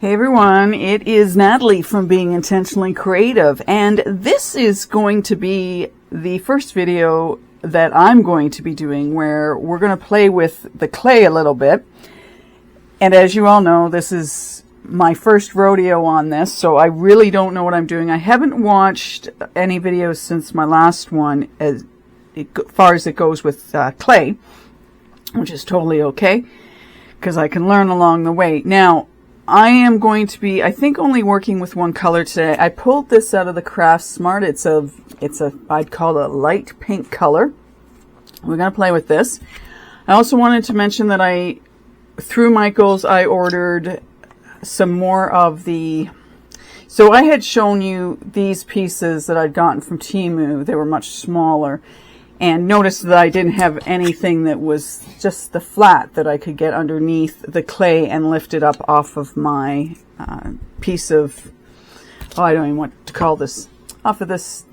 Hey everyone, it is Natalie from Being Intentionally Creative, and this is going to be the first video that I'm going to be doing where we're going to play with the clay a little bit. And as you all know, this is my first rodeo on this, so I really don't know what I'm doing. I haven't watched any videos since my last one as far as it goes with clay, which is totally okay, because I can learn along the way. Now, I am going to be, I think, only working with one color today. I pulled this out of the Craftsmart. It's a, I'd call it a light pink color. We're going to play with this. I also wanted to mention that through Michael's, I ordered some more of so I had shown you these pieces that I'd gotten from Fimo. They were much smaller. And notice that I didn't have anything that was just the flat that I could get underneath the clay and lift it up off of my piece of, I don't even know what to call this, off of this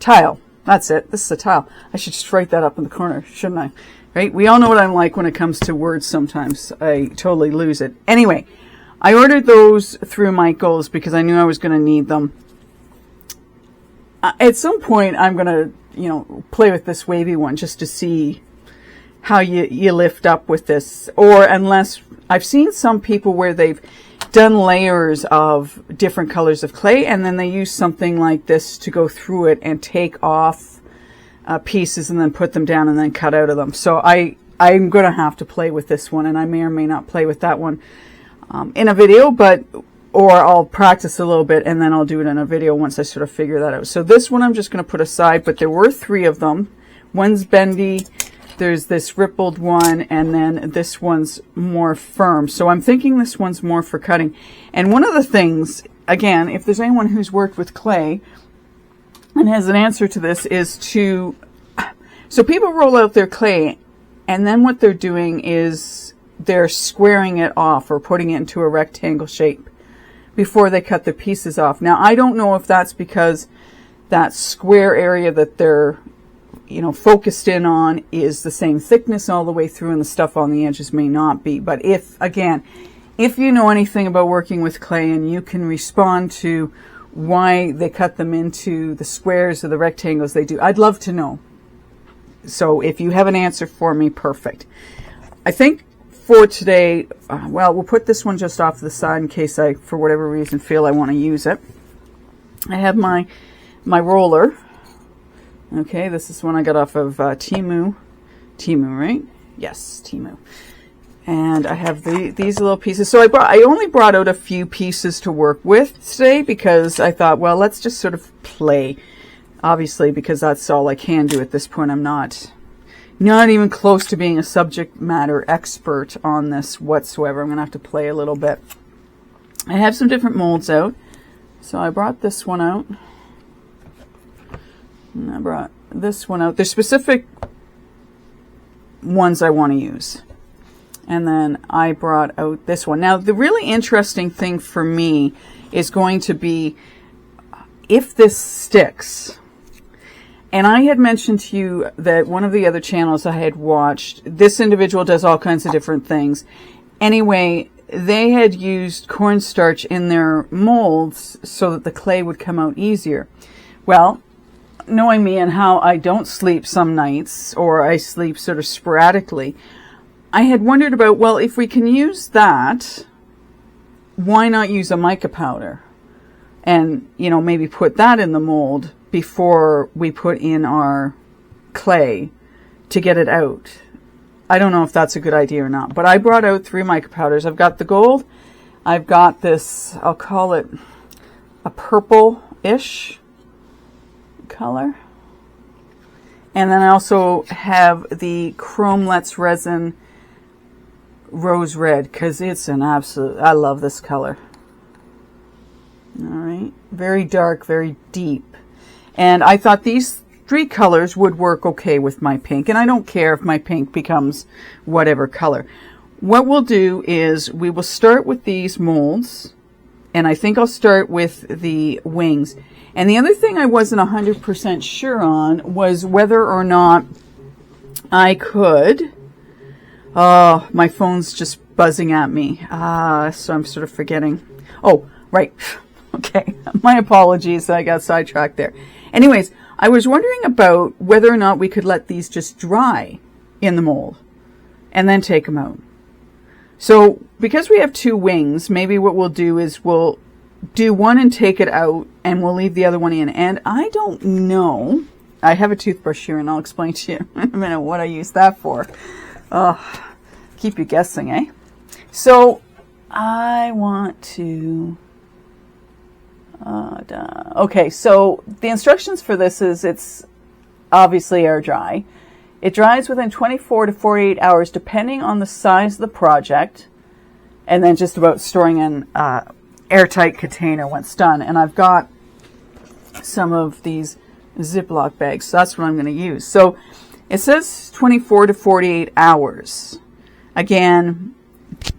tile. That's it. This is a tile. I should just write that up in the corner, shouldn't I? Right? We all know what I'm like when it comes to words sometimes. I totally lose it. Anyway, I ordered those through Michael's because I knew I was going to need them. At some point, I'm going to play with this wavy one just to see how you lift up with this. Or unless, I've seen some people where they've done layers of different colors of clay and then they use something like this to go through it and take off pieces and then put them down and then cut out of them. So I'm going to have to play with this one, and I may or may not play with that one in a video, or I'll practice a little bit and then I'll do it in a video once I sort of figure that out. So this one I'm just going to put aside, but there were three of them. One's bendy, there's this rippled one, and then this one's more firm. So I'm thinking this one's more for cutting. And one of the things, again, if there's anyone who's worked with clay and has an answer to this, is so people roll out their clay and then what they're doing is they're squaring it off or putting it into a rectangle shape before they cut the pieces off. Now, I don't know if that's because that square area that they're, focused in on is the same thickness all the way through and the stuff on the edges may not be. But if you know anything about working with clay and you can respond to why they cut them into the squares or the rectangles they do, I'd love to know. So if you have an answer for me, perfect. I think for today, we'll put this one just off to the side in case I, for whatever reason, feel I want to use it. I have my roller. Okay, this is one I got off of Temu. Temu, right? Yes, Temu. And I have these little pieces. So I only brought out a few pieces to work with today because I thought, well, let's just sort of play. Obviously, because that's all I can do at this point. I'm not even close to being a subject matter expert on this whatsoever. I'm going to have to play a little bit. I have some different molds out. So I brought this one out. And I brought this one out. There's specific ones I want to use. And then I brought out this one. Now, the really interesting thing for me is going to be if this sticks. And I had mentioned to you that one of the other channels I had watched, this individual does all kinds of different things. Anyway, they had used cornstarch in their molds so that the clay would come out easier. Well, knowing me and how I don't sleep some nights, or I sleep sort of sporadically, I had wondered about, well, if we can use that, why not use a mica powder? And, maybe put that in the mold before we put in our clay to get it out. I don't know if that's a good idea or not, but I brought out 3 mica powders. I've got the gold. I've got this, I'll call it a purple-ish color. And then I also have the Chromelets resin rose red because it's an absolute, I love this color. All right, very dark, very deep. And I thought these 3 colors would work okay with my pink. And I don't care if my pink becomes whatever color. What we'll do is we will start with these molds. And I think I'll start with the wings. And the other thing I wasn't 100% sure on was whether or not I could. Oh, my phone's just buzzing at me. So I'm sort of forgetting. Oh, right. Okay. My apologies. I got sidetracked there. Anyways, I was wondering about whether or not we could let these just dry in the mold and then take them out. So because we have two wings, maybe what we'll do is we'll do one and take it out, and we'll leave the other one in. And I don't know. I have a toothbrush here, and I'll explain to you in a minute what I use that for. Keep you guessing, eh? So I want to... okay, so the instructions for this is it's obviously air dry. It dries within 24 to 48 hours depending on the size of the project, and then just about storing in airtight container when it's done. And I've got some of these Ziploc bags, so that's what I'm going to use. So it says 24 to 48 hours. Again,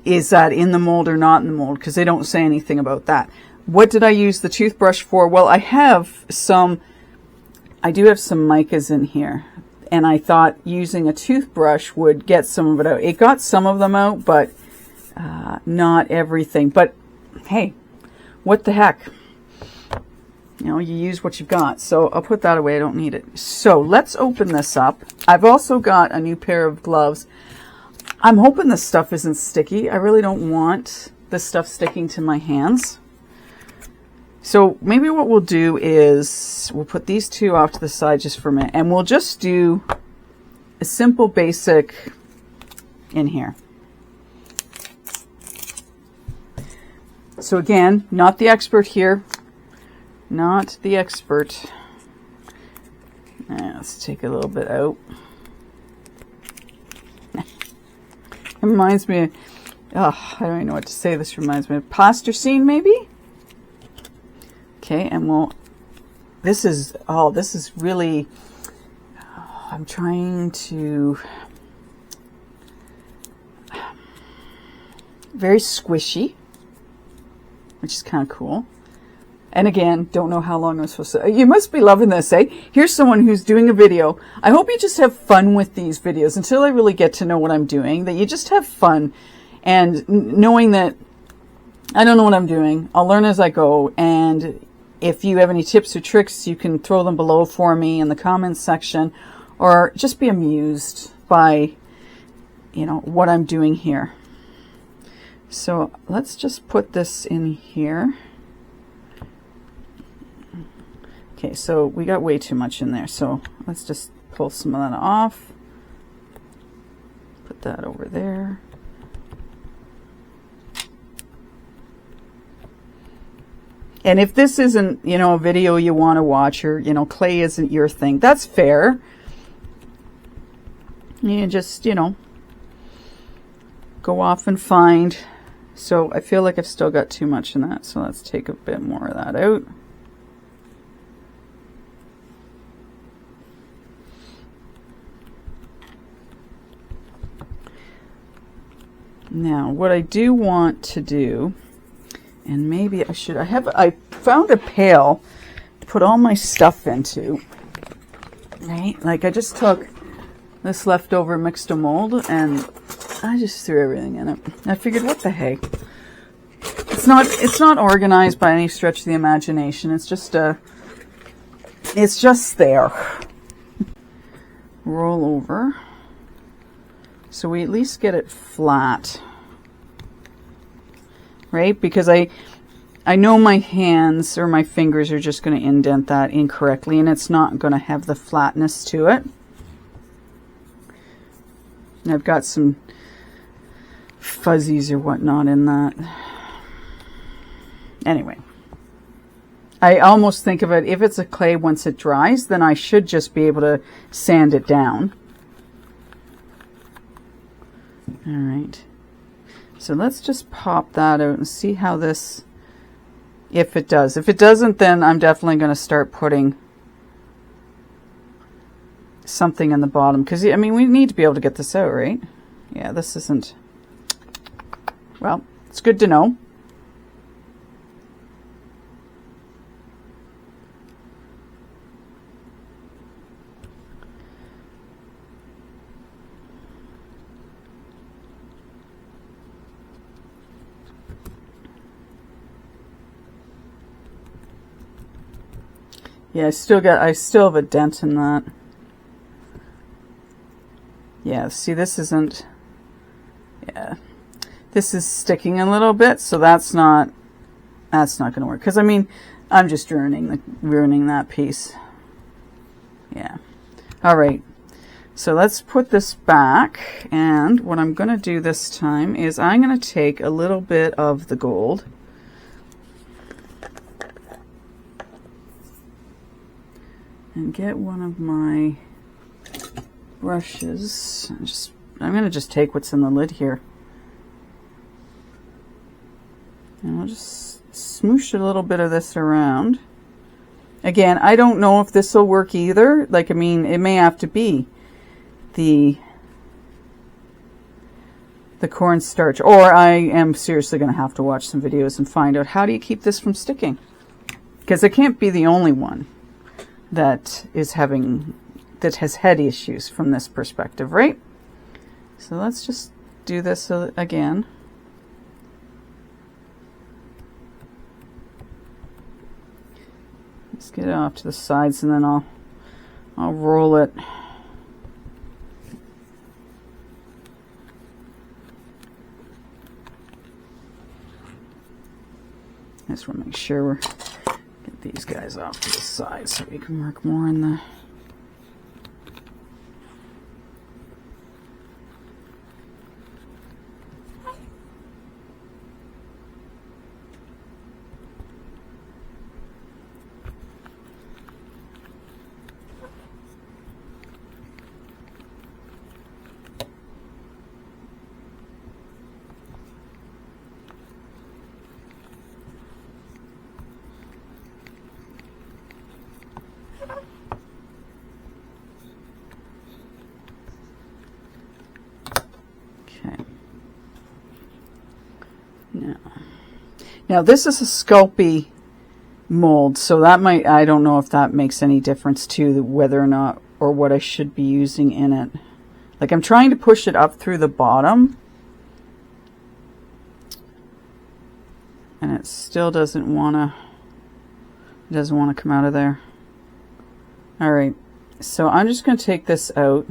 is that in the mold or not in the mold? Because they don't say anything about that. What did I use the toothbrush for? Well, I do have some micas in here, and I thought using a toothbrush would get some of it out. It got some of them out, but not everything. But hey, what the heck? You know, you use what you've got. So I'll put that away. I don't need it. So let's open this up. I've also got a new pair of gloves. I'm hoping this stuff isn't sticky. I really don't want this stuff sticking to my hands. So maybe what we'll do is we'll put these two off to the side just for a minute, and we'll just do a simple basic in here. So again, not the expert here. Not the expert. Let's take a little bit out. It reminds me of, I don't even know what to say. This reminds me of plasticine, maybe? Okay, and this is really, I'm trying to, very squishy, which is kind of cool. And again, don't know how long I'm supposed to... You must be loving this, eh? Here's someone who's doing a video. I hope you just have fun with these videos until I really get to know what I'm doing, that you just have fun. And knowing that I don't know what I'm doing, I'll learn as I go. And if you have any tips or tricks, you can throw them below for me in the comments section. Or just be amused by, you know, what I'm doing here. So let's just put this in here. Okay, so we got way too much in there, so let's just pull some of that off. Put that over there. And if this isn't, you know, a video you want to watch, or, you know, clay isn't your thing, that's fair. You just, you know, go off and find. So I feel like I've still got too much in that, so let's take a bit more of that out. Now, what I do want to do, and maybe I found a pail to put all my stuff into, right? Like I just took this leftover mixed mold and I just threw everything in it. I figured, what the heck? It's not organized by any stretch of the imagination. It's just there. Roll over. So we at least get it flat, right? Because I know my hands or my fingers are just going to indent that incorrectly, and it's not going to have the flatness to it. And I've got some fuzzies or whatnot in that. Anyway, I almost think of it, if it's a clay, once it dries, then I should just be able to sand it down. All right, so let's just pop that out and see how this, if it does. If it doesn't, then I'm definitely going to start putting something in the bottom, because I mean, we need to be able to get this out, right? Yeah, this isn't, well, it's good to know. Yeah, I still have a dent in that. Yeah, see, this isn't, yeah, this is sticking a little bit, so that's not going to work. Because, I mean, I'm just ruining that piece. Yeah. All right. So let's put this back, and what I'm going to do this time is I'm going to take a little bit of the gold and get one of my brushes. I'm going to just take what's in the lid here, and I'll just smoosh a little bit of this around. Again, I don't know if this will work either. Like, I mean, it may have to be the cornstarch, or I am seriously going to have to watch some videos and find out how do you keep this from sticking, because it can't be the only one that has had issues from this perspective, right? So let's just do this again. Let's get it off to the sides, and then I'll roll it. I just want to make sure we get these guys off to the side so we can work more in the... Now this is a Sculpey mold, so that might, I don't know if that makes any difference to whether or not, or what I should be using in it. Like, I'm trying to push it up through the bottom, and it still doesn't want to come out of there. All right, so I'm just going to take this out.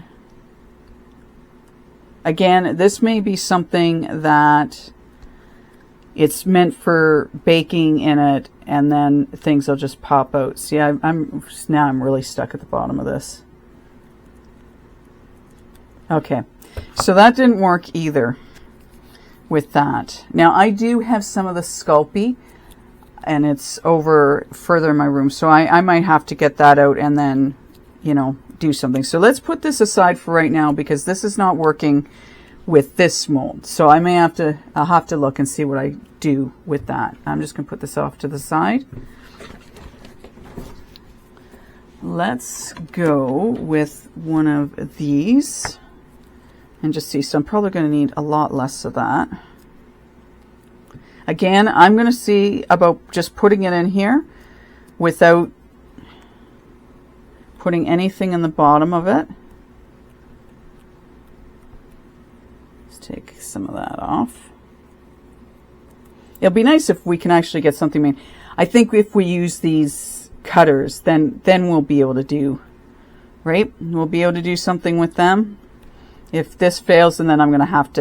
Again, this may be something that it's meant for baking in it, and then things will just pop out. See, now I'm really stuck at the bottom of this. Okay, so that didn't work either with that. Now I do have some of the Sculpey, and it's over further in my room, so I might have to get that out and then, you know, do something. So let's put this aside for right now, because this is not working with this mold. So I'll have to look and see what I do with that. I'm just going to put this off to the side. Let's go with one of these and just see. So I'm probably going to need a lot less of that. Again, I'm going to see about just putting it in here without putting anything in the bottom of it. Take some of that off. It'll be nice if we can actually get something made. I think if we use these cutters, then we'll be able to do, right? We'll be able to do something with them. If this fails, and then I'm going to have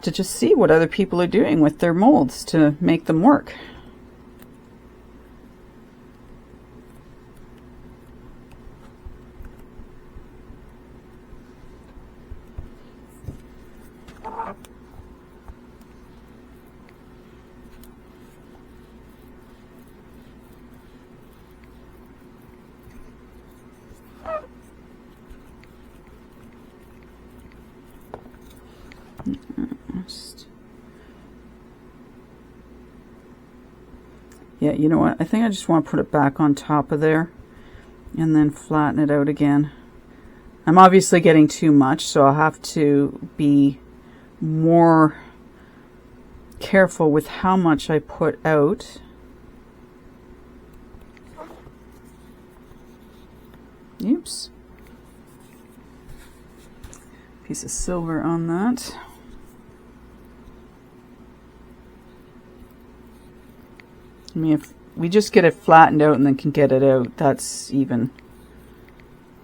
to just see what other people are doing with their molds to make them work. Yeah, you know what? I think I just want to put it back on top of there and then flatten it out again. I'm obviously getting too much, so I'll have to be more careful with how much I put out. Oops. Piece of silver on that. we just get it flattened out and then can get it out. That's even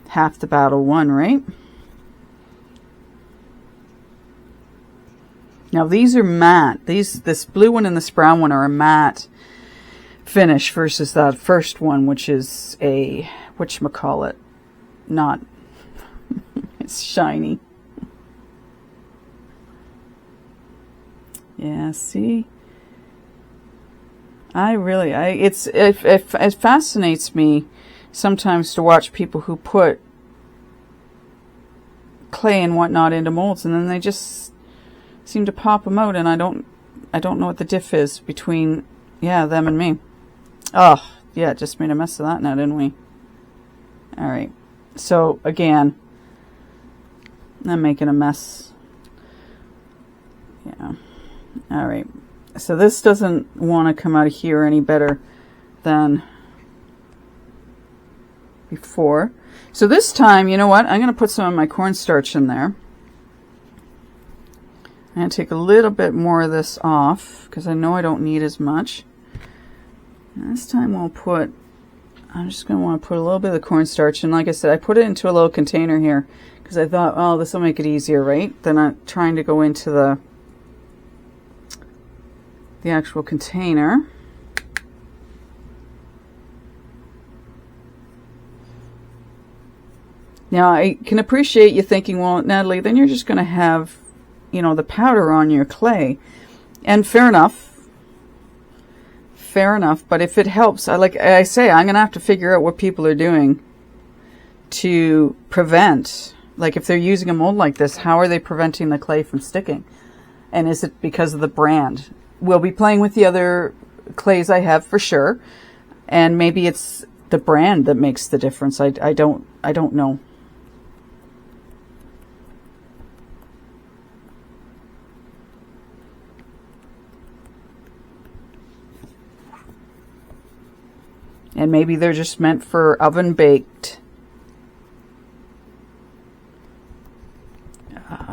half the battle won, right? Now these are matte. This blue one and this brown one are a matte finish versus that first one, which is a, whatchamacallit, not, it's shiny. Yeah, see? It fascinates me sometimes to watch people who put clay and whatnot into molds, and then they just seem to pop them out, and I don't know what the diff is between, yeah, them and me. Oh, yeah, just made a mess of that now, didn't we? All right. So again, I'm making a mess. Yeah. All right. So this doesn't want to come out of here any better than before. So this time, you know what? I'm going to put some of my cornstarch in there. I'm going to take a little bit more of this off because I know I don't need as much. And this time I'm just going to want to put a little bit of the cornstarch. And like I said, I put it into a little container here because I thought, oh, this will make it easier, right? Than I'm trying to go into the actual container. Now I can appreciate you thinking, well, Natalie, then you're just going to have, you know, the powder on your clay. And fair enough. Fair enough. But if it helps, like I say, I'm going to have to figure out what people are doing to prevent, like if they're using a mold like this, how are they preventing the clay from sticking? And is it because of the brand? We'll be playing with the other clays I have for sure. And maybe it's the brand that makes the difference. I don't know. And maybe they're just meant for oven baked.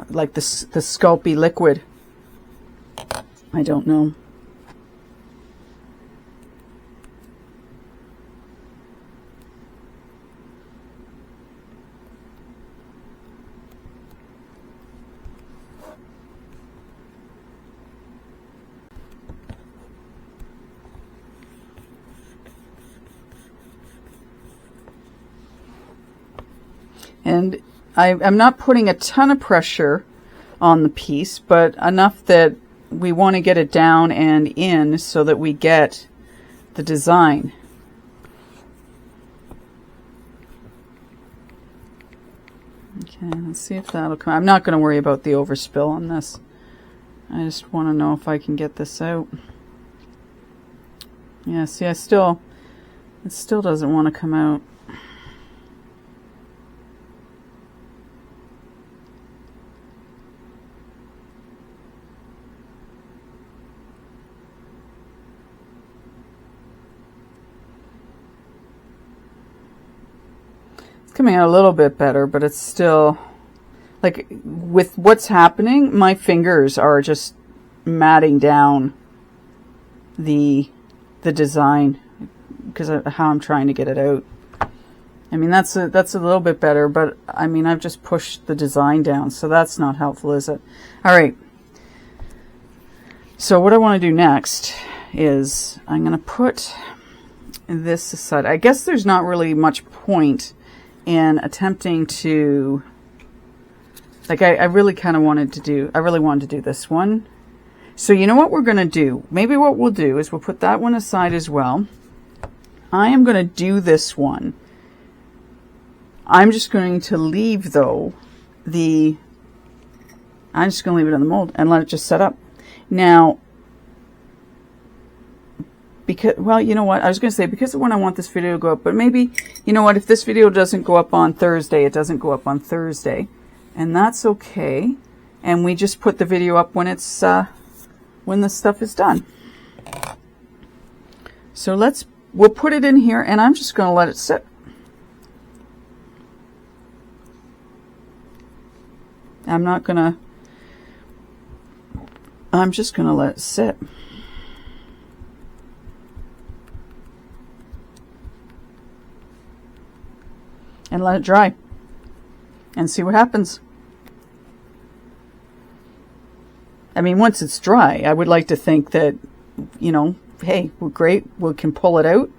Like the Sculpey liquid. I don't know. And I'm not putting a ton of pressure on the piece, but enough that we want to get it down and in so that we get the design. Okay, let's see if that'll come. I'm not going to worry about the overspill on this. I just want to know if I can get this out. Yeah, see, it still doesn't want to come out. Coming out a little bit better, but it's still, like, with what's happening, my fingers are just matting down the design because of how I'm trying to get it out. I mean, that's a little bit better, but I mean, I've just pushed the design down, so that's not helpful, is it? All right. So what I want to do next is I'm going to put this aside. I guess there's not really much point in attempting to, like, I really wanted to do this one. So you know what we're going to do? Maybe what we'll do is we'll put that one aside as well. I am going to do this one. I'm just going to leave, though, I'm just going to leave it in the mold and let it just set up. Now, because, well, you know what? I was going to say, because of when I want this video to go up, but maybe, you know what? If this video doesn't go up on Thursday, it doesn't go up on Thursday. And that's okay. And we just put the video up when it's, when the stuff is done. So we'll put it in here, and I'm just going to let it sit. I'm just going to let it sit. and let it dry and see what happens. I mean, once it's dry, I would like to think that, you know, hey, we're great, we can pull it out.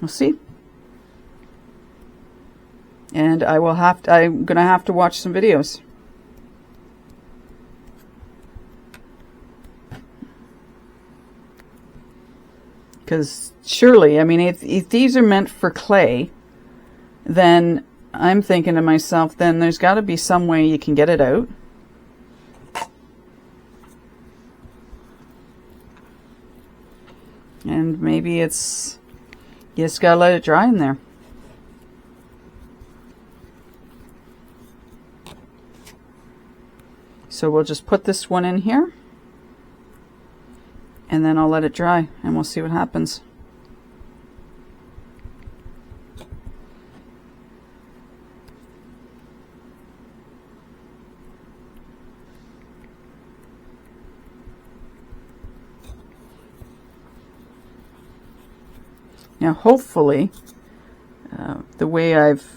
We'll see. And I'm going to have to watch some videos. Because surely, I mean, if these are meant for clay, then I'm thinking to myself, then there's got to be some way you can get it out. And maybe it's, you just got to let it dry in there. So we'll just put this one in here. And then I'll let it dry and we'll see what happens. Now hopefully the way I've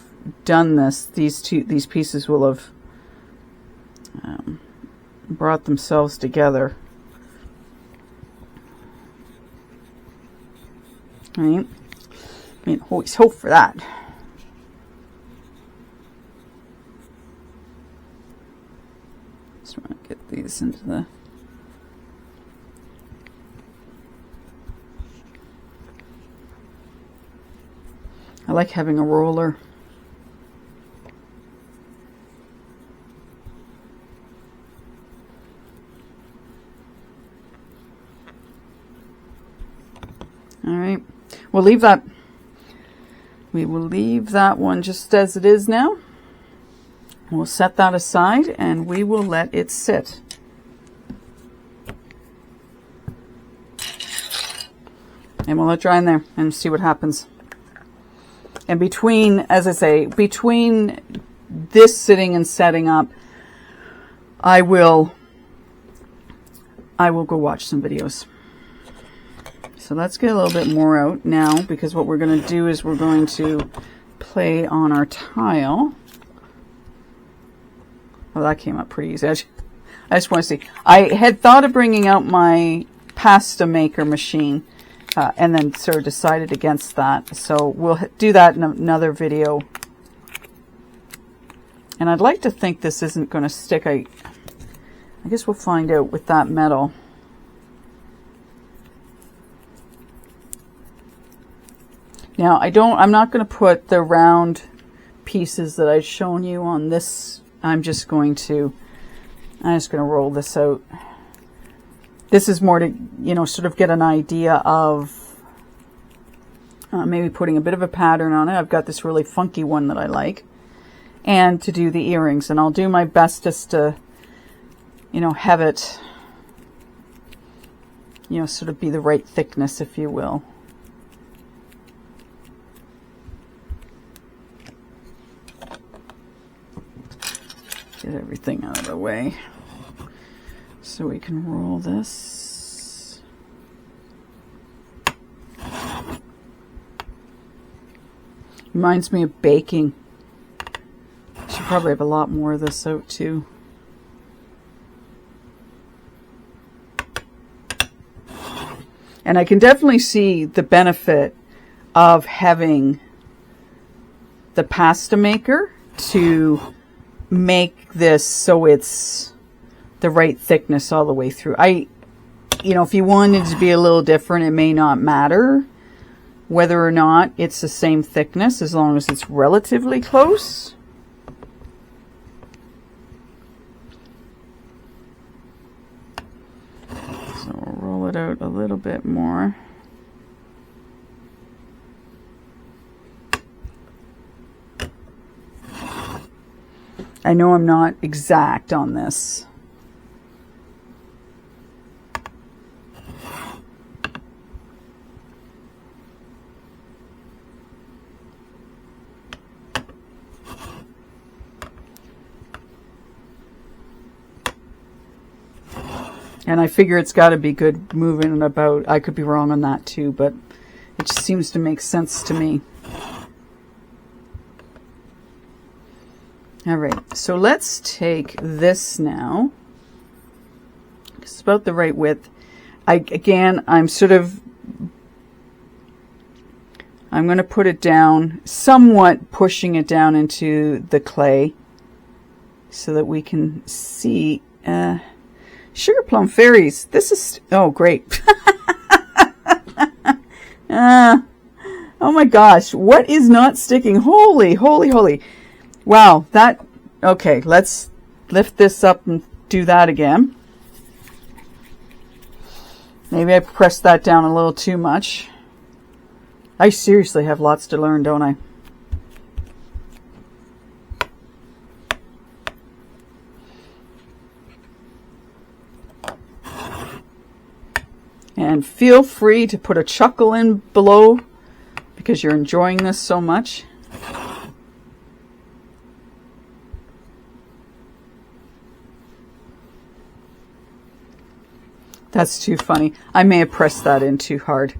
done this, these pieces will have brought themselves together. Right? I mean, always hope for that. Just want to get these into the... I like having a roller. All right. We'll leave that. We will leave that one just as it is now. We'll set that aside and we will let it sit. And we'll let it dry in there and see what happens. And between, as I say, between this sitting and setting up, I will go watch some videos. So let's get a little bit more out now, because what we're going to do is we're going to play on our tile. Oh, that came up pretty easy. I just want to see. I had thought of bringing out my pasta maker machine, and then sort of decided against that. So we'll do that in another video. And I'd like to think this isn't going to stick. I guess we'll find out with that metal. Now I'm not going to put the round pieces that I've shown you on this. I'm just going to roll this out. This is more to, you know, sort of get an idea of maybe putting a bit of a pattern on it. I've got this really funky one that I like. And to do the earrings. And I'll do my best just to, you know, have it, you know, sort of be the right thickness, if you will. Get everything out of the way so we can roll this. Reminds me of baking. Should probably have a lot more of this out too. And I can definitely see the benefit of having the pasta maker to make this so it's the right thickness all the way through. You know, if you wanted to be a little different, it may not matter whether or not it's the same thickness, as long as it's relatively close. So we'll roll it out a little bit more. I know I'm not exact on this. And I figure it's got to be good moving about. I could be wrong on that too, but it just seems to make sense to me. All right, so let's take this now. It's about the right width. I'm going to put it down, somewhat pushing it down into the clay so that we can see. Sugar Plum Fairies. This is, oh, great. Oh my gosh, what is not sticking? Holy, holy, holy. Wow, that, okay, let's lift this up and do that again. Maybe I pressed that down a little too much. I seriously have lots to learn, don't I? And feel free to put a chuckle in below because you're enjoying this so much. That's too funny. I may have pressed that in too hard.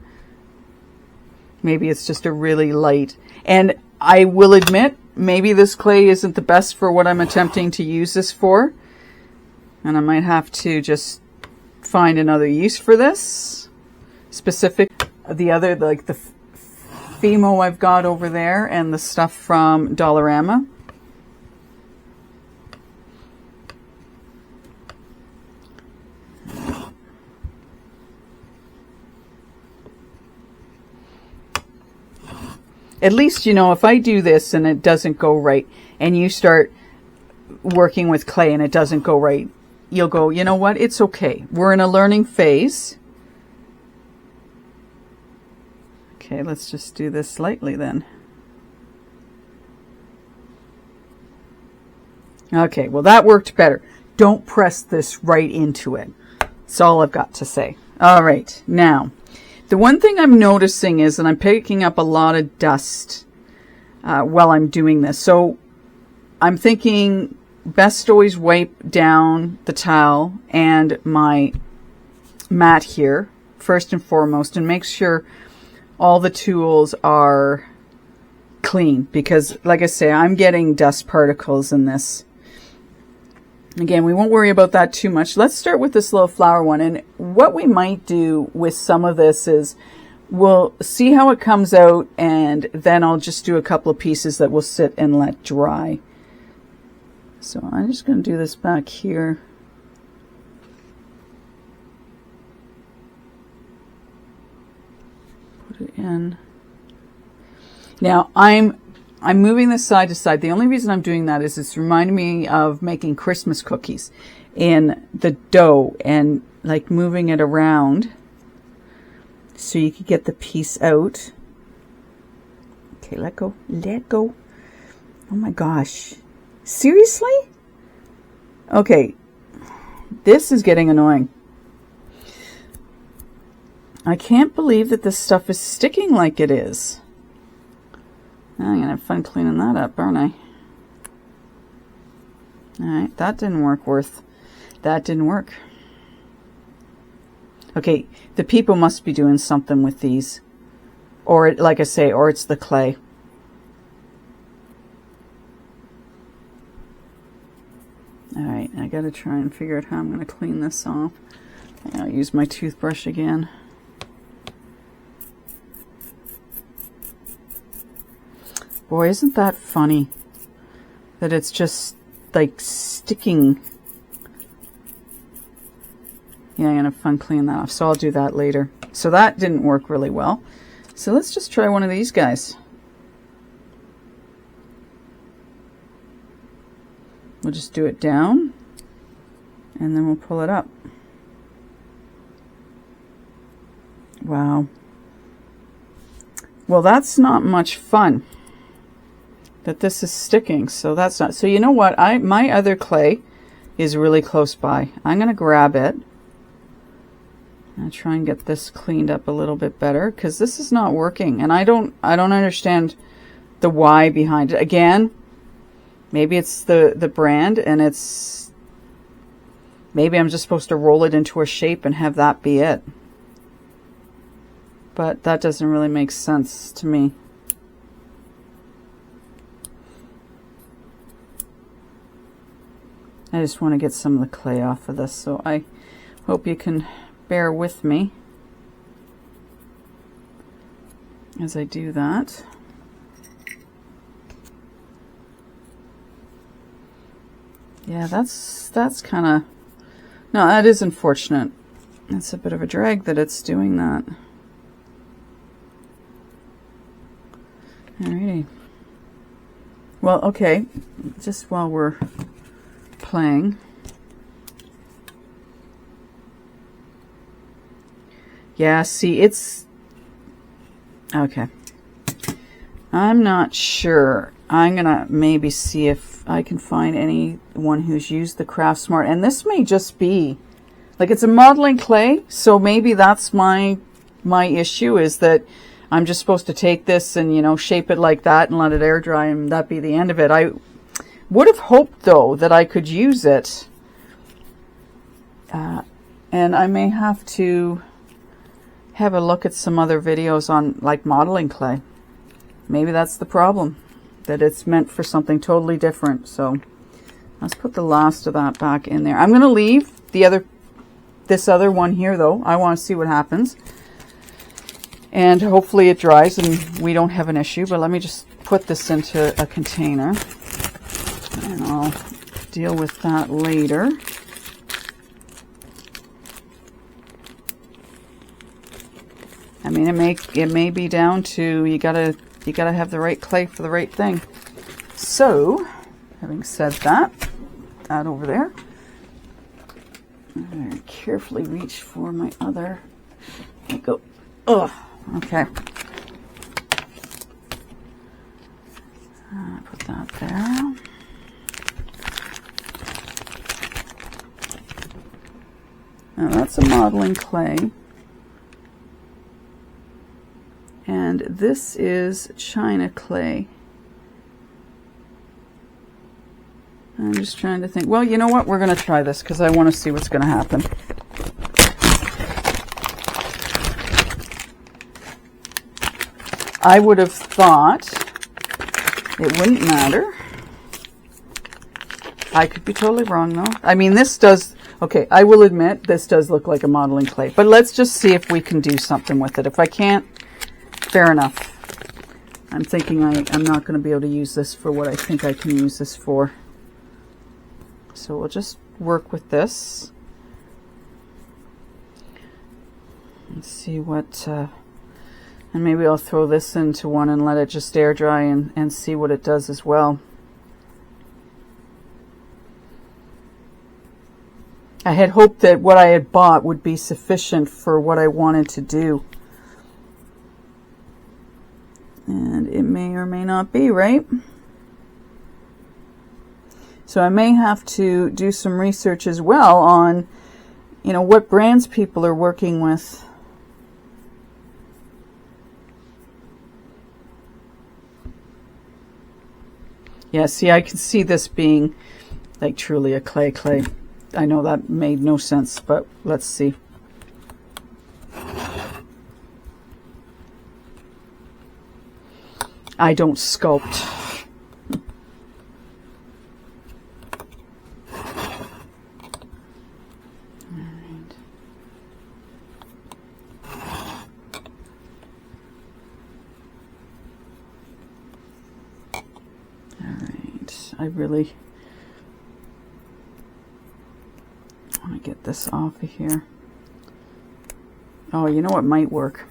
Maybe it's just a really light. And I will admit, maybe this clay isn't the best for what I'm attempting to use this for. And I might have to just find another use for this. Specific, the other, like the Fimo I've got over there and the stuff from Dollarama. At least, you know, if I do this and it doesn't go right, and you start working with clay and it doesn't go right, you'll go, you know what, it's okay. We're in a learning phase. Okay, let's just do this slightly then. Okay, well that worked better. Don't press this right into it. That's all I've got to say. All right, now, the one thing I'm noticing is that I'm picking up a lot of dust while I'm doing this. So I'm thinking best always wipe down the towel and my mat here first and foremost and make sure all the tools are clean because, like I say, I'm getting dust particles in this. Again, we won't worry about that too much. Let's start with this little flower one. And what we might do with some of this is we'll see how it comes out, and then I'll just do a couple of pieces that will sit and let dry. So I'm just going to do this back here. Put it in. Now I'm moving this side to side. The only reason I'm doing that is it's reminding me of making Christmas cookies in the dough and like moving it around so you could get the piece out. Okay, let go. Let go. Oh my gosh. Seriously? Okay. This is getting annoying. I can't believe that this stuff is sticking like it is. I'm going to have fun cleaning that up, aren't I? Alright, that didn't work That didn't work. Okay, the people must be doing something with these. Or, like I say, or it's the clay. Alright, I got to try and figure out how I'm going to clean this off. I'll use my toothbrush again. Boy, isn't that funny that it's just like sticking. Yeah, I'm going to have fun cleaning that off, so I'll do that later. So that didn't work really well. So let's just try one of these guys. We'll just do it down, and then we'll pull it up. Wow. Well, that's not much fun. That this is sticking, so that's not. So you know what? My other clay is really close by. I'm going to grab it. I'm try and get this cleaned up a little bit better because this is not working, and I don't understand the why behind it. Again, maybe it's the brand, and it's Maybe I'm just supposed to roll it into a shape and have that be it. But that doesn't really make sense to me. I just want to get some of the clay off of this, so I hope you can bear with me as I do that. Yeah, that's kind of, no, that is unfortunate. It's a bit of a drag that it's doing that. Alrighty. Well, okay, just while we're playing. Yeah, see, it's okay. I'm not sure. I'm gonna maybe see if I can find anyone who's used the Craftsmart, and this may just be like, it's a modeling clay, so maybe that's my issue, is that I'm just supposed to take this and, you know, shape it like that and let it air dry and that be the end of it. I would have hoped, though, that I could use it. And I may have to have a look at some other videos on, like, modeling clay. Maybe that's the problem, that it's meant for something totally different. So let's put the last of that back in there. I'm going to leave this other one here, though. I want to see what happens. And hopefully it dries and we don't have an issue. But let me just put this into a container, and I'll deal with that later. I mean, it may be down to you gotta have the right clay for the right thing. So, having said that over there, I'm gonna carefully reach for my other. There you go. Ugh. Okay. Put that there. Now that's a modeling clay. And this is China clay. I'm just trying to think. Well, you know what? We're going to try this because I want to see what's going to happen. I would have thought it wouldn't matter. I could be totally wrong, though. I mean, this does... Okay, I will admit this does look like a modeling clay. But let's just see if we can do something with it. If I can't, fair enough. I'm thinking I'm not going to be able to use this for what I think I can use this for. So we'll just work with this. Let's see what... and maybe I'll throw this into one and let it just air dry and see what it does as well. I had hoped that what I had bought would be sufficient for what I wanted to do. And it may or may not be, right? So I may have to do some research as well on, you know, what brands people are working with. Yeah, see, I can see this being like truly a clay. I know that made no sense, but let's see. I don't sculpt. I really want to get this off of here. Oh, you know what might work?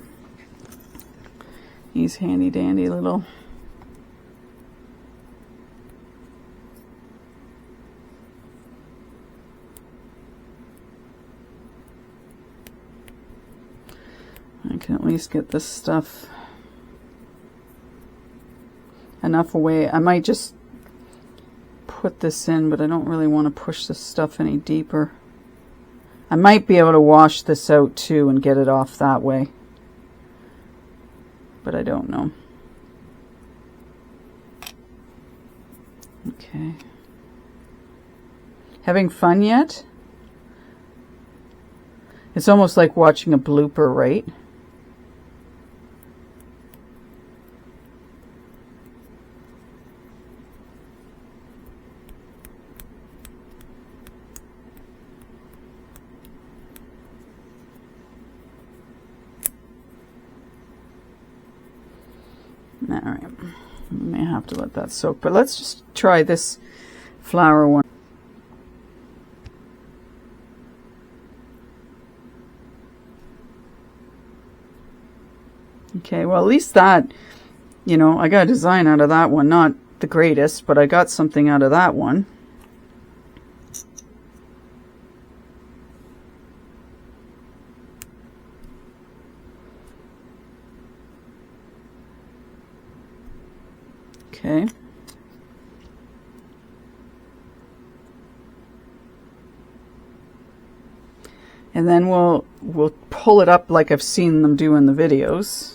These handy dandy little I can at least get this stuff enough away. I might just put this in, but I don't really want to push this stuff any deeper. I might be able to wash this out too and get it off that way, but I don't know. Okay. Having fun yet? It's almost like watching a blooper, right? All right, we may have to let that soak, but let's just try this flower one. Okay, well, at least that, you know, I got a design out of that one. Not the greatest, but I got something out of that one. Okay. And then we'll pull it up like I've seen them do in the videos.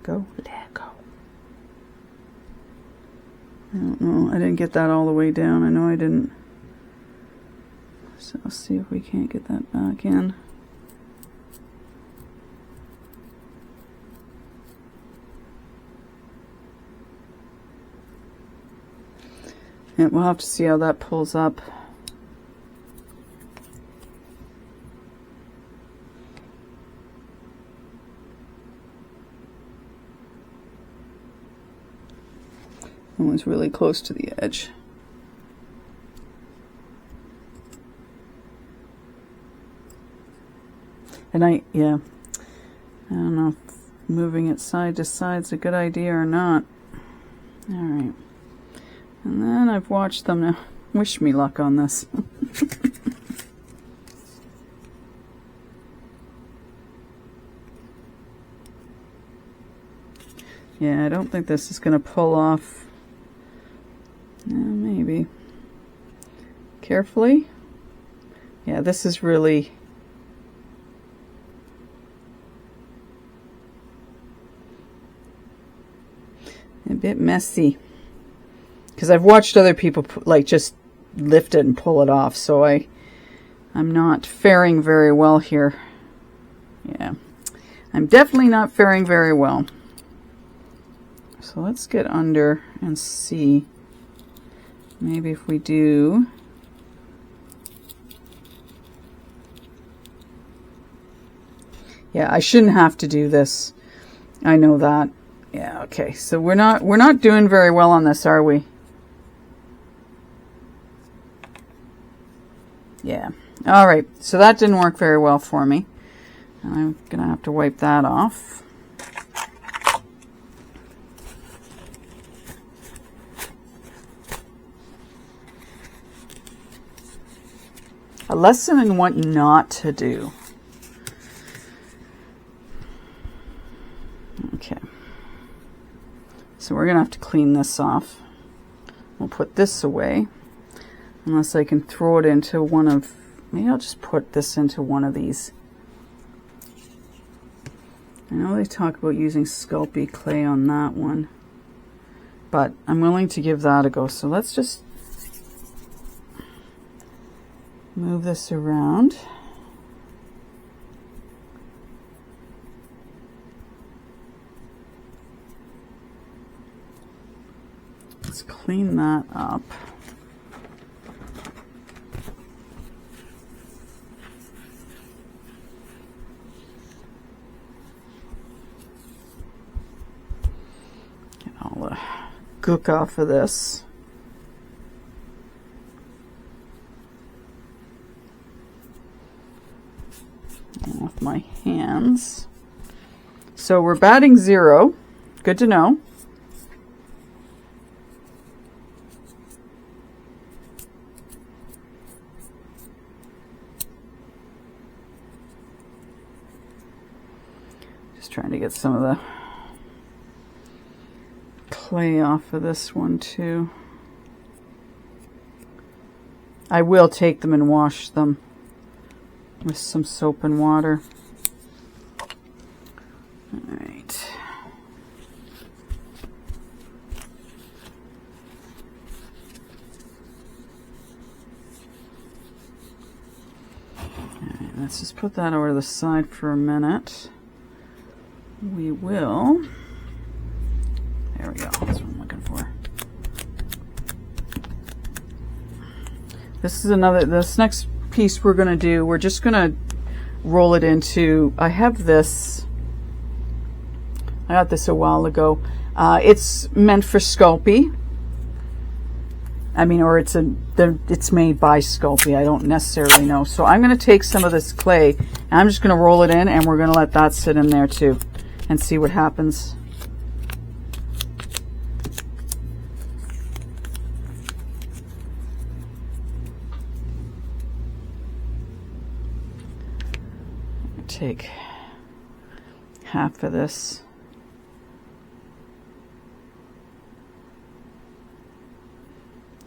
Go, let go. I don't know. I didn't get that all the way down. I know I didn't. So let's see if we can't get that back in. And we'll have to see how that pulls up. That one's really close to the edge. And yeah, I don't know if moving it side to side is a good idea or not. All right. And then I've watched them now. Wish me luck on this. Yeah, I don't think this is going to pull off. Maybe. Carefully. Yeah, this is really... a bit messy. Because I've watched other people like just lift it and pull it off, so I'm not faring very well here. Yeah, I'm definitely not faring very well. So let's get under and see. Maybe if we do. Yeah, I shouldn't have to do this. I know that. Yeah, okay. So we're not doing very well on this, are we? Yeah. All right. So that didn't work very well for me. And I'm going to have to wipe that off. A lesson in what not to do. Okay. So we're going to have to clean this off. We'll put this away. Unless I can throw it into one of... Maybe I'll just put this into one of these. I know they talk about using Sculpey clay on that one. But I'm willing to give that a go. So let's just move this around. Let's clean that up. Get all the gook off of this. And with my hands. So we're batting 0. Good to know. Trying to get some of the clay off of this one too. I will take them and wash them with some soap and water. All right. Let's just put that over to the side for a minute. We will, there we go, that's what I'm looking for. This next piece we're going to do, we're just going to roll it into, I got this a while ago. It's meant for Sculpey. I mean, or it's made by Sculpey. I don't necessarily know. So I'm going to take some of this clay and I'm just going to roll it in, and we're going to let that sit in there too and see what happens. Take half of this.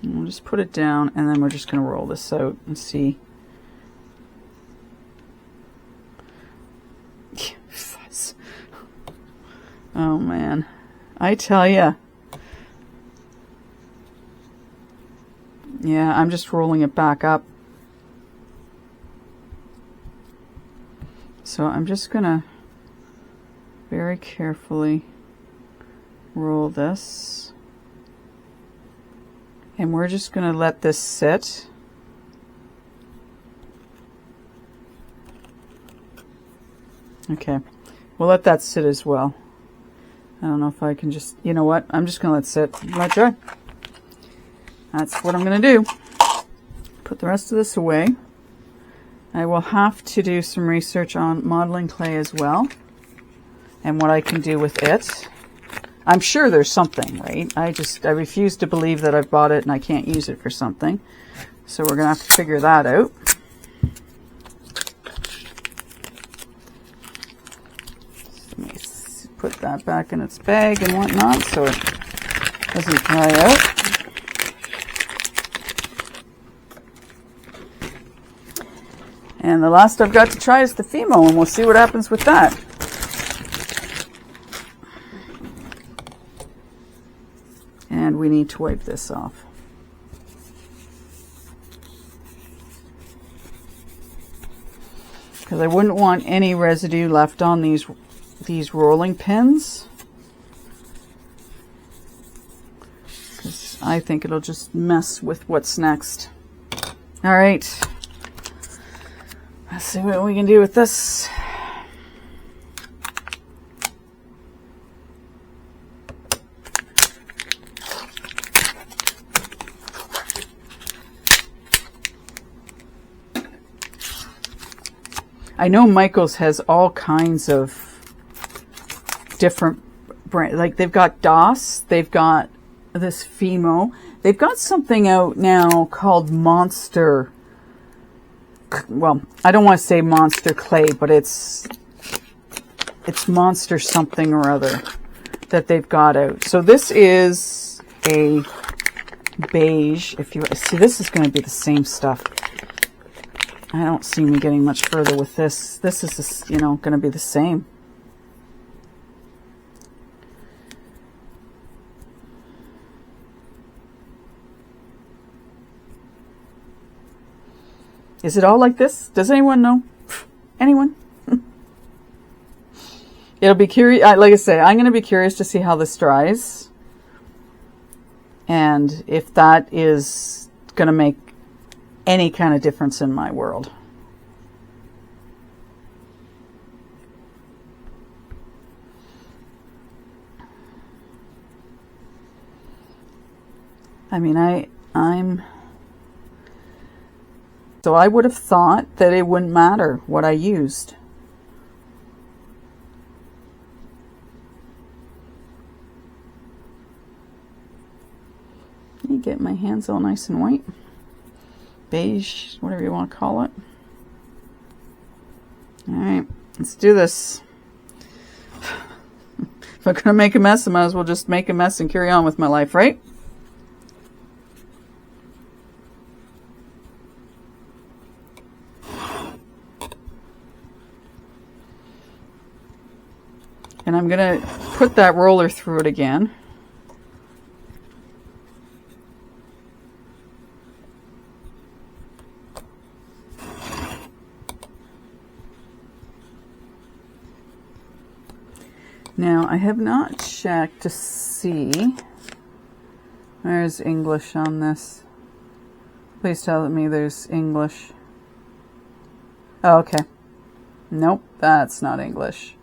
And we'll just put it down, and then we're just going to roll this out and see. Fuzz. Oh man, I tell ya. Yeah, I'm just rolling it back up. So I'm just going to very carefully roll this. And we're just going to let this sit. Okay, we'll let that sit as well. I don't know if I can just, you know what? I'm just going to let it sit, let it dry. That's what I'm going to do. Put the rest of this away. I will have to do some research on modeling clay as well, and what I can do with it. I'm sure there's something, right? I refuse to believe that I've bought it and I can't use it for something. So we're going to have to figure that out. Let me put that back in its bag and whatnot so it doesn't dry out. And the last I've got to try is the Fimo, and we'll see what happens with that. And we need to wipe this off. Because I wouldn't want any residue left on these rolling pins. Because I think it'll just mess with what's next. All right. Let's see what we can do with this. I know Michael's has all kinds of different brands. Like they've got DOS, they've got this Fimo. They've got something out now called Monster. Well, I don't want to say Monster Clay, but it's Monster something or other that they've got out. So this is a beige. If you see, this is going to be the same stuff. I don't see me getting much further with this. This is, you know, going to be the same. Is it all like this? Does anyone know? Anyone? It'll be curious. Like I say, I'm going to be curious to see how this dries. And if that is going to make any kind of difference in my world. I mean, I'm... So I would have thought that it wouldn't matter what I used. Let me get my hands all nice and white. Beige, whatever you want to call it. All right, let's do this. If I'm going to make a mess, I might as well just make a mess and carry on with my life, right? And I'm going to put that roller through it again. Now, I have not checked to see. There's English on this. Please tell me there's English. Oh, okay. Nope, that's not English.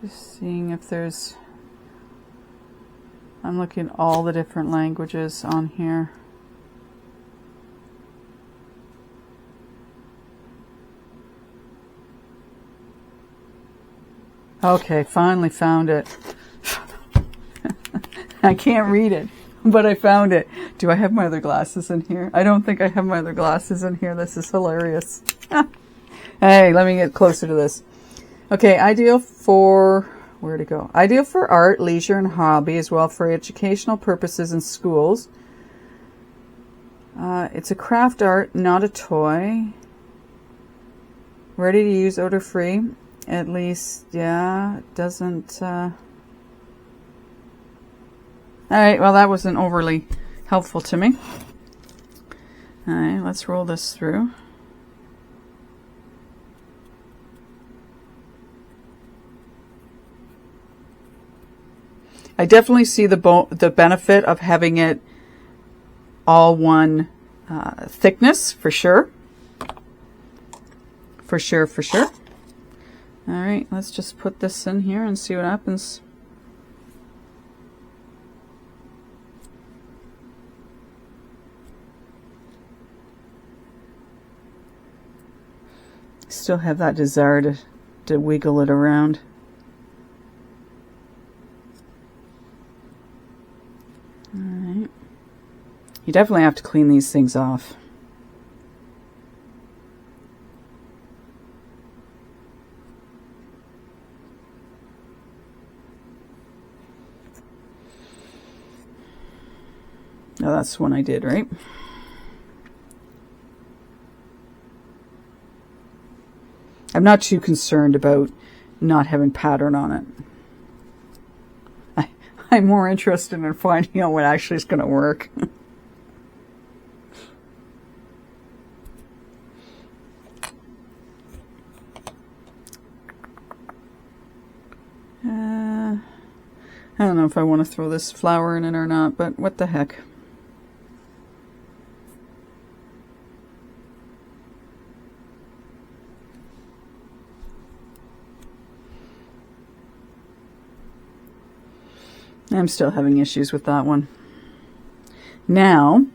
Just seeing if there's... I'm looking at all the different languages on here. Okay, finally found it. I can't read it, but I found it. Do I have my other glasses in here? I don't think I have my other glasses in here. This is hilarious. Hey, let me get closer to this. Okay, ideal for... Where to go? Ideal for art, leisure, and hobby, as well for educational purposes in schools. It's a craft art, not a toy. Ready to use, odor-free. At least, yeah, it doesn't... Alright, well that wasn't overly helpful to me. Alright, let's roll this through. I definitely see the benefit of having it all one thickness, for sure. For sure, for sure. Alright, let's just put this in here and see what happens. Still have that desire to wiggle it around. Alright. You definitely have to clean these things off. Oh, that's the one I did, right? I'm not too concerned about not having pattern on it. I'm more interested in finding out what actually is going to work. I don't know if I want to throw this flower in it or not, but what the heck. I'm still having issues with that one. Now,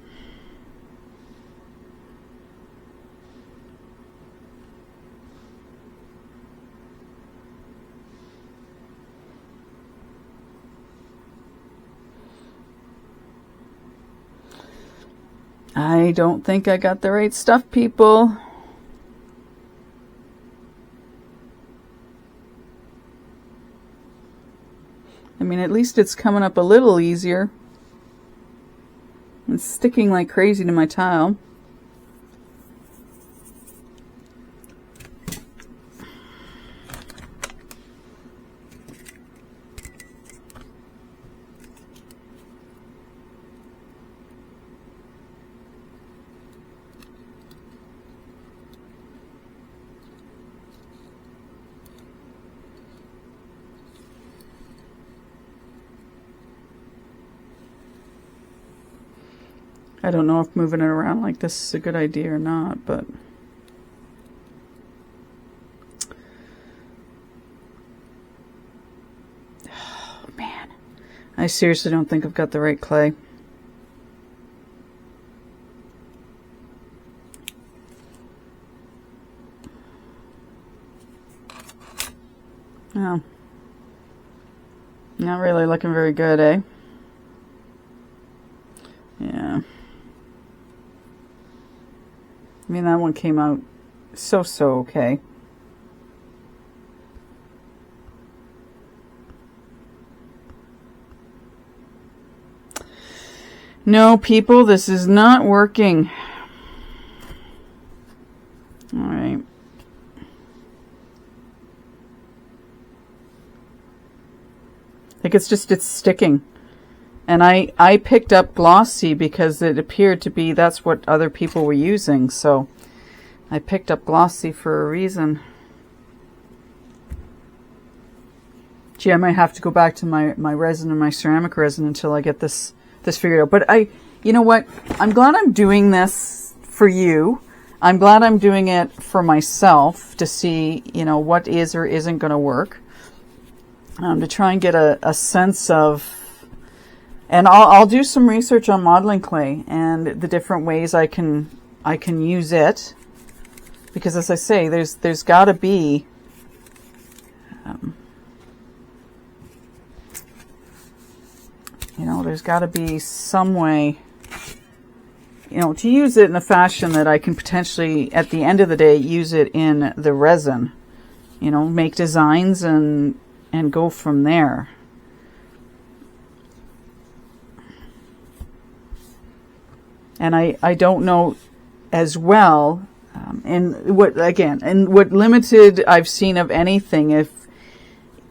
I don't think I got the right stuff, people. I mean, at least it's coming up a little easier. It's sticking like crazy to my tile. I don't know if moving it around like this is a good idea or not, but oh man, I seriously don't think I've got the right clay. Oh, not really looking very good, eh? Yeah. I mean, that one came out so okay. No, people, this is not working. All right. Like it's sticking. And I picked up glossy because it appeared to be that's what other people were using. So I picked up glossy for a reason. Gee, I might have to go back to my resin and my ceramic resin until I get this figured out. But you know what? I'm glad I'm doing this for you. I'm glad I'm doing it for myself to see, you know, what is or isn't going to work. To try and get a sense of, and I'll do some research on modeling clay and the different ways I can use it, because as I say, there's got to be you know, there's got to be some way, you know, to use it in a fashion that I can potentially, at the end of the day, use it in the resin. You know, make designs and go from there. And I don't know as well, in what limited I've seen of anything, if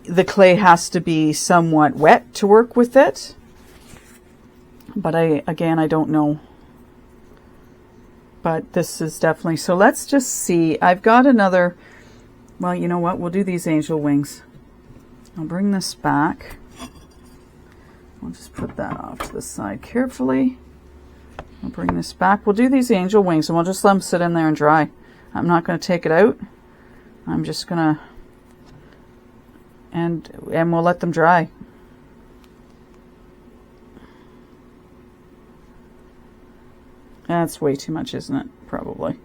the clay has to be somewhat wet to work with it. But I don't know. But this is definitely, so let's just see. I've got another, well, you know what? We'll do these angel wings. I'll bring this back. I'll just put that off to the side carefully. I'll bring this back. We'll do these angel wings and we'll just let them sit in there and dry. I'm not going to take it out. I'm just going to, and we'll let them dry. That's way too much, isn't it? Probably.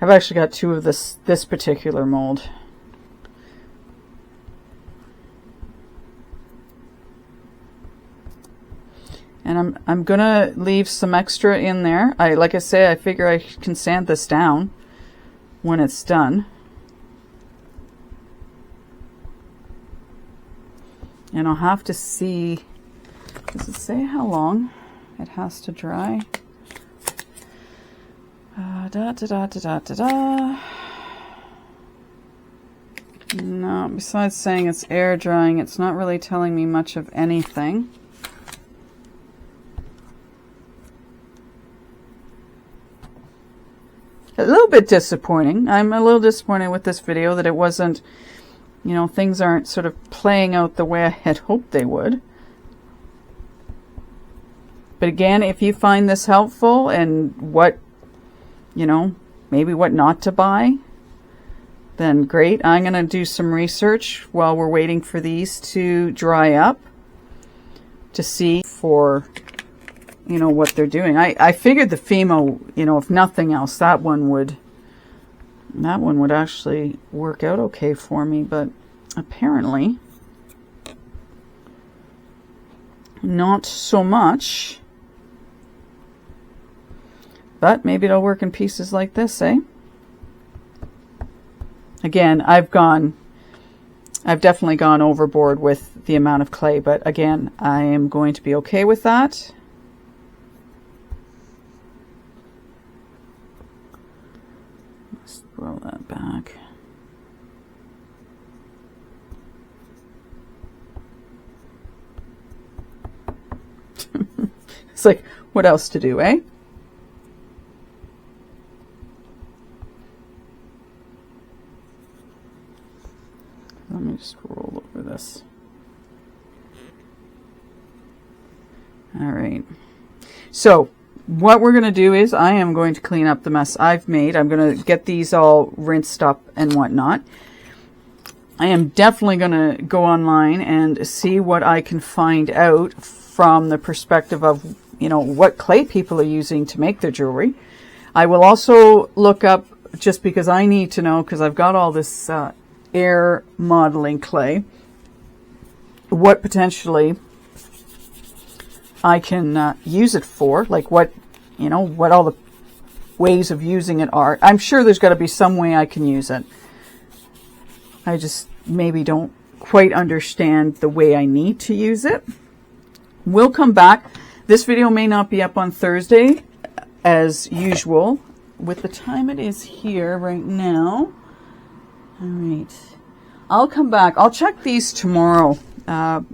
I've actually got two of this particular mold. And I'm gonna leave some extra in there. Like I say, I figure I can sand this down when it's done. And I'll have to see, does it say how long it has to dry? No, besides saying it's air drying, it's not really telling me much of anything. A little bit disappointing. I'm a little disappointed with this video that it wasn't, you know, things aren't sort of playing out the way I had hoped they would. But again, if you find this helpful and what, you know, maybe what not to buy, then great. I'm going to do some research while we're waiting for these to dry up to see for, you know, what they're doing. I figured the Fimo, you know, if nothing else, that one would actually work out okay for me, but apparently not so much. But maybe it'll work in pieces like this, eh? Again, I've definitely gone overboard with the amount of clay, but again, I am going to be okay with that. Let's throw that back. It's like, what else to do, eh? Let me just roll over this. All right. So what we're going to do is I am going to clean up the mess I've made. I'm going to get these all rinsed up and whatnot. I am definitely going to go online and see what I can find out from the perspective of, you know, what clay people are using to make their jewelry. I will also look up, just because I need to know, because I've got all this air modeling clay, what potentially I can use it for, like what, you know, what all the ways of using it are. I'm sure there's got to be some way I can use it. I just maybe don't quite understand the way I need to use it. We'll come back. This video may not be up on Thursday as usual with the time it is here right now. All right. I'll come back. I'll check these tomorrow.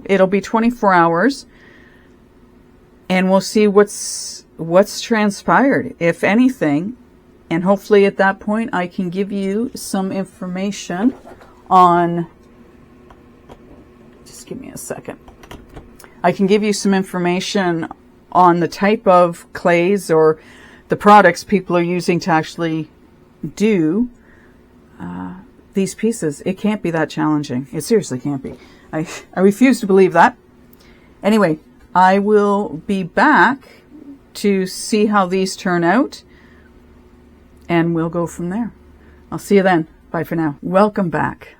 It'll be 24 hours, and we'll see what's transpired, if anything. And hopefully at that point I can give you some information on, just give me a second. I can give you some information on the type of clays or the products people are using to actually do these pieces. It can't be that challenging. It seriously can't be. I refuse to believe that. Anyway, I will be back to see how these turn out, and we'll go from there. I'll see you then. Bye for now. Welcome back.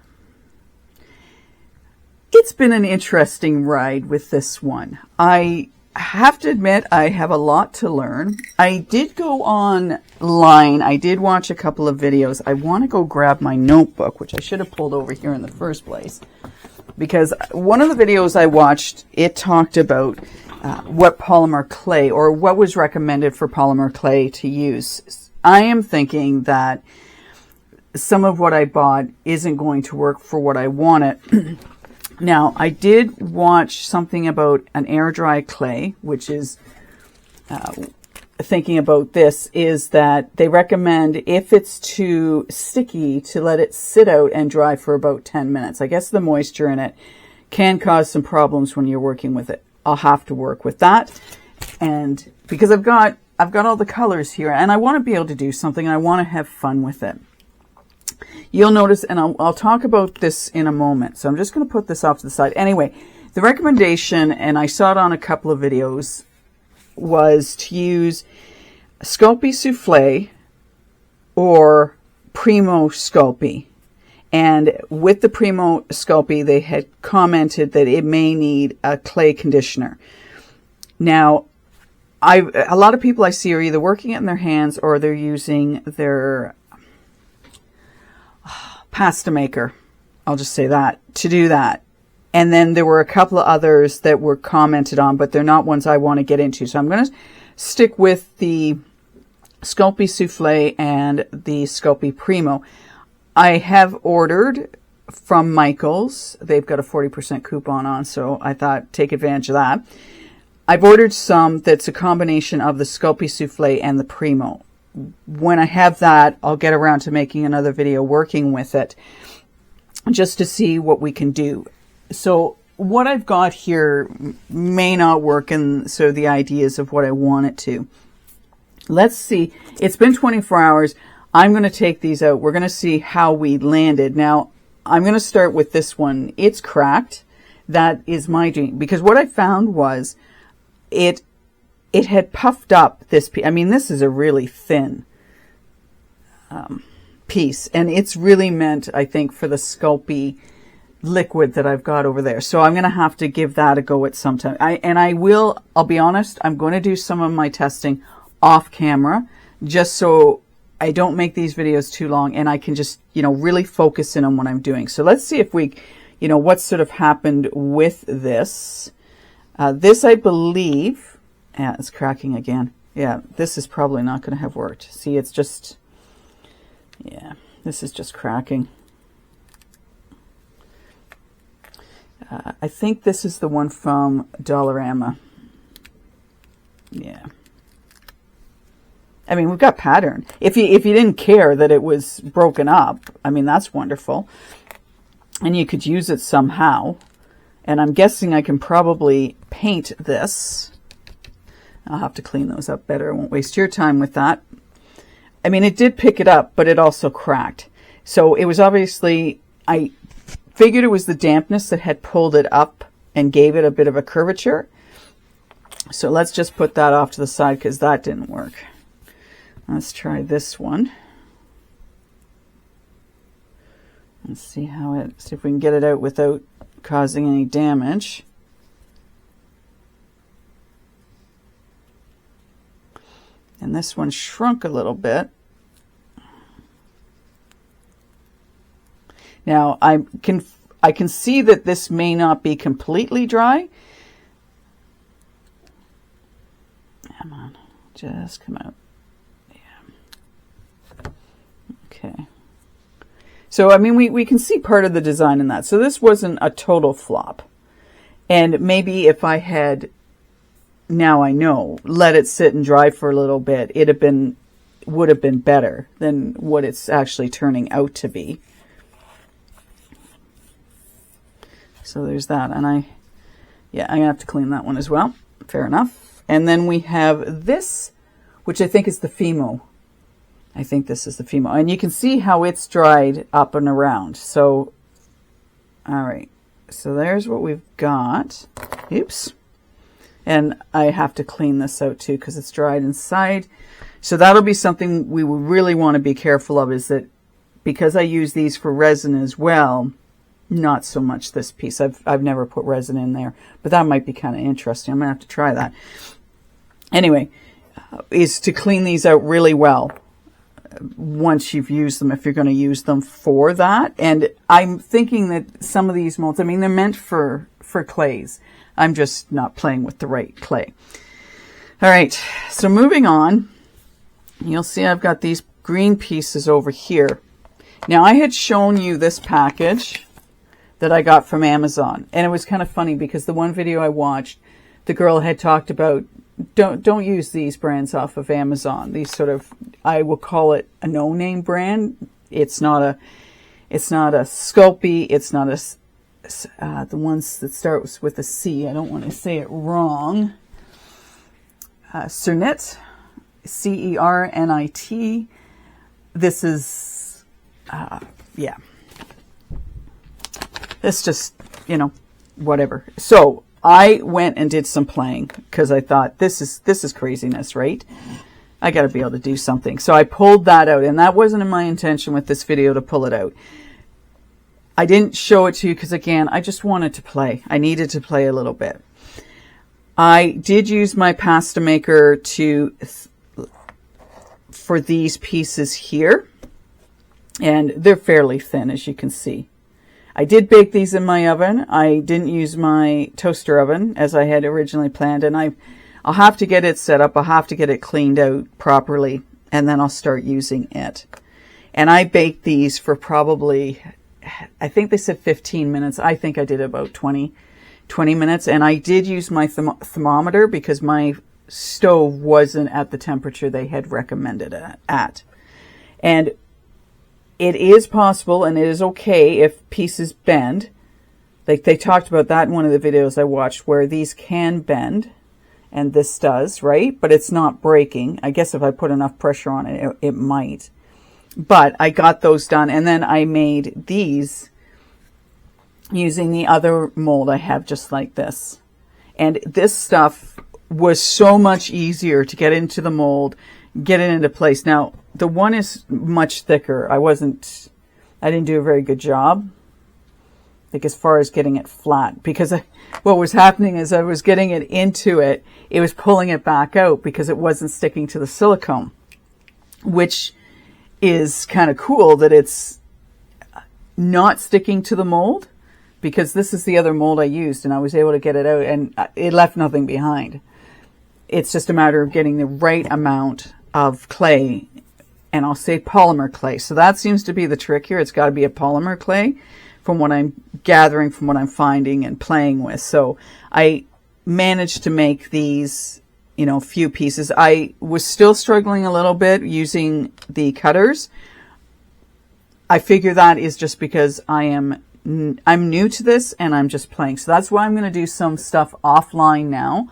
It's been an interesting ride with this one. I have to admit, I have a lot to learn. I did go online. I did watch a couple of videos. I want to go grab my notebook, which I should have pulled over here in the first place, because one of the videos I watched, it talked about what polymer clay, or what was recommended for polymer clay to use. I am thinking that some of what I bought isn't going to work for what I wanted. Now, I did watch something about an air dry clay, which is, thinking about this, is that they recommend, if it's too sticky, to let it sit out and dry for about 10 minutes. I guess the moisture in it can cause some problems when you're working with it. I'll have to work with that. And because I've got all the colors here, and I want to be able to do something, and I want to have fun with it. You'll notice, and I'll talk about this in a moment, so I'm just going to put this off to the side. Anyway, the recommendation, and I saw it on a couple of videos, was to use Sculpey Soufflé or Primo Sculpey. And with the Primo Sculpey, they had commented that it may need a clay conditioner. Now, a lot of people I see are either working it in their hands or they're using their pasta maker, I'll just say that, to do that. And then there were a couple of others that were commented on, but they're not ones I want to get into. So I'm going to stick with the Sculpey Soufflé and the Sculpey Primo. I have ordered from Michaels. They've got a 40% coupon on, so I thought take advantage of that. I've ordered some that's a combination of the Sculpey Soufflé and the Primo. When I have that, I'll get around to making another video working with it, just to see what we can do. So what I've got here may not work, and so the ideas of what I want it to. Let's see. It's been 24 hours. I'm going to take these out. We're going to see how we landed. Now, I'm going to start with this one. It's cracked. That is my dream, because what I found was it had puffed up this piece. I mean, this is a really thin piece, and it's really meant, I think, for the Sculpey liquid that I've got over there. So I'm going to have to give that a go at some time. I'll be honest, I'm going to do some of my testing off camera, just so I don't make these videos too long, and I can just, really focus in on what I'm doing. So let's see if we, what sort of happened with this. This, I believe, yeah, it's cracking again. Yeah, this is probably not going to have worked. See, it's just, yeah, this is just cracking. I think this is the one from Dollarama. Yeah. I mean, we've got pattern. If you didn't care that it was broken up, I mean, that's wonderful. And you could use it somehow. And I'm guessing I can probably paint this. I'll have to clean those up better. I won't waste your time with that. I mean, it did pick it up, but it also cracked. So it was obviously, I figured it was the dampness that had pulled it up and gave it a bit of a curvature. So let's just put that off to the side, because that didn't work. Let's try this one. Let's see see if we can get it out without causing any damage. And this one shrunk a little bit. Now I can see that this may not be completely dry. Come on, just come out. Yeah. Okay. So, I mean, we can see part of the design in that. So this wasn't a total flop. And maybe if I had, now I know, let it sit and dry for a little bit, would have been better than what it's actually turning out to be. So there's that. And I'm gonna have to clean that one as well. Fair enough. And then we have this, which I think is the Fimo. I think this is the Fimo. And you can see how it's dried up and around. So, all right. So there's what we've got. Oops. And I have to clean this out too because it's dried inside. So that'll be something we would really want to be careful of, is that because I use these for resin as well, not so much this piece. I've never put resin in there, but that might be kind of interesting. I'm going to have to try that. Anyway, is to clean these out really well once you've used them, if you're going to use them for that. And I'm thinking that some of these molds, I mean, they're meant for clays. I'm just not playing with the right clay. All right, so moving on, you'll see I've got these green pieces over here. Now, I had shown you this package that I got from Amazon, and it was kind of funny because the one video I watched, the girl had talked about, don't use these brands off of Amazon. These sort of, I will call it a no-name brand. It's not a Sculpey. It's not the ones that start with a C. I don't want to say it wrong. Cernit, Cernit. This is, it's just, whatever. So I went and did some playing because I thought this is craziness, right? I got to be able to do something. So I pulled that out, and that wasn't in my intention with this video to pull it out. I didn't show it to you because, again, I just wanted to play. I needed to play a little bit. I did use my pasta maker for these pieces here, and they're fairly thin, as you can see. I did bake these in my oven. I didn't use my toaster oven as I had originally planned, and I'll have to get it set up. I'll have to get it cleaned out properly, and then I'll start using it. And I baked these for probably, I think they said 15 minutes. I think I did about 20 minutes, and I did use my thermometer because my stove wasn't at the temperature they had recommended it at. And it is possible, and it is okay if pieces bend. Like they talked about that in one of the videos I watched, where these can bend, and this does, right? But it's not breaking. I guess if I put enough pressure on it, it might. But I got those done, and then I made these using the other mold I have, just like this. And this stuff was so much easier to get into the mold, get it into place. Now, the one is much thicker. I didn't do a very good job, like as far as getting it flat, because what was happening is I was getting it into it, it was pulling it back out because it wasn't sticking to the silicone, which is kind of cool that it's not sticking to the mold, because this is the other mold I used and I was able to get it out and it left nothing behind. It's just a matter of getting the right amount of clay, and I'll say polymer clay. So that seems to be the trick here. It's got to be a polymer clay from what I'm gathering, from what I'm finding and playing with. So I managed to make these, few pieces. I was still struggling a little bit using the cutters. I figure that is just because I'm new to this and I'm just playing. So that's why I'm going to do some stuff offline now.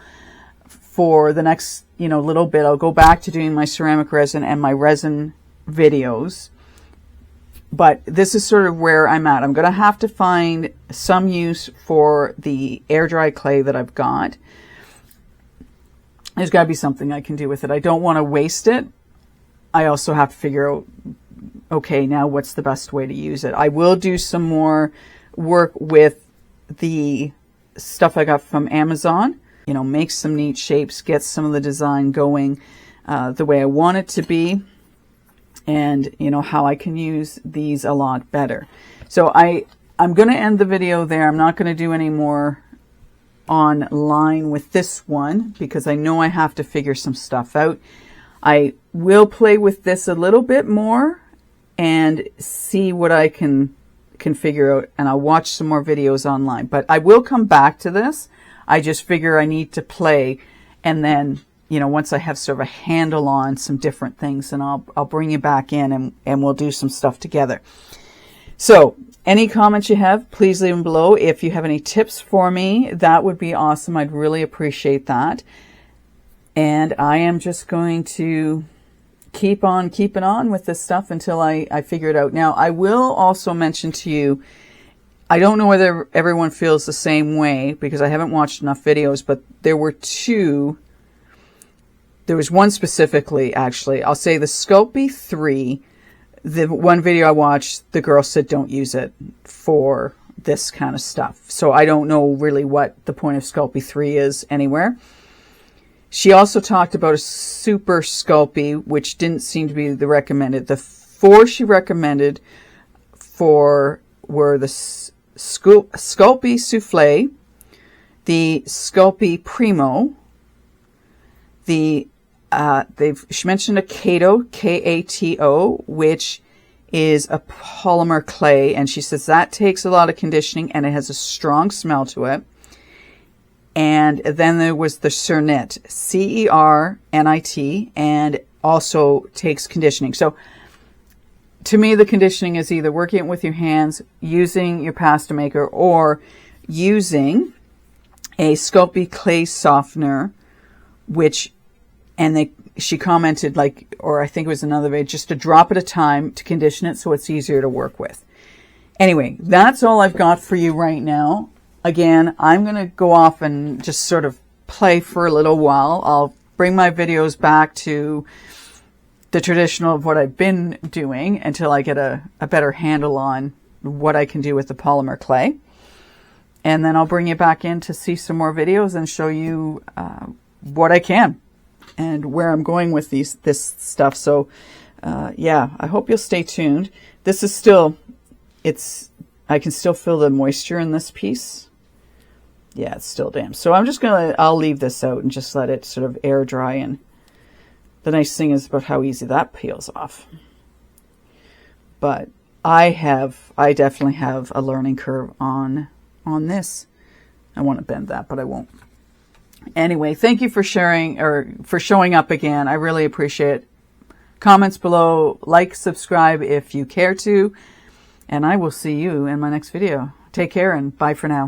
For the next, little bit, I'll go back to doing my ceramic resin and my resin videos. But this is sort of where I'm at. I'm going to have to find some use for the air dry clay that I've got. There's got to be something I can do with it. I don't want to waste it. I also have to figure out, okay, now what's the best way to use it? I will do some more work with the stuff I got from Amazon. Make some neat shapes, get some of the design going the way I want it to be, and how I can use these a lot better. So I'm going to end the video there. I'm not going to do any more online with this one because I know I have to figure some stuff out. I will play with this a little bit more and see what I can figure out, and I'll watch some more videos online. But I will come back to this. I just figure I need to play, and then, you know, once I have sort of a handle on some different things, and I'll bring you back in, and we'll do some stuff together. So any comments you have, please leave them below. If you have any tips for me, that would be awesome. I'd really appreciate that. And I am just going to keep on keeping on with this stuff until I figure it out. Now, I will also mention to you, I don't know whether everyone feels the same way because I haven't watched enough videos, but there were two. There was one specifically, actually. I'll say the Sculpey 3. The one video I watched, the girl said don't use it for this kind of stuff. So I don't know really what the point of Sculpey 3 is anywhere. She also talked about a Super Sculpey, which didn't seem to be the recommended. The 4 she recommended were the Sculpey Souffle, the Sculpey Primo, she mentioned a Kato, K-A-T-O, which is a polymer clay, and she says that takes a lot of conditioning and it has a strong smell to it. And then there was the Cernit, C-E-R-N-I-T, and also takes conditioning. So to me, the conditioning is either working it with your hands, using your pasta maker, or using a Sculpey clay softener, which, and she commented, like, or I think it was another way, just a drop at a time to condition it so it's easier to work with. Anyway, that's all I've got for you right now. Again, I'm going to go off and just sort of play for a little while. I'll bring my videos back to the traditional of what I've been doing until I get a better handle on what I can do with the polymer clay. And then I'll bring you back in to see some more videos and show you what I can and where I'm going with this stuff. So yeah, I hope you'll stay tuned. This is still, I can still feel the moisture in this piece. Yeah, it's still damp. So I'll leave this out and just let it sort of air dry. And the nice thing is about how easy that peels off. But I definitely have a learning curve on this. I want to bend that, but I won't. Anyway, thank you for sharing or for showing up again. I really appreciate it. Comments below, like, subscribe if you care to, and I will see you in my next video. Take care and bye for now.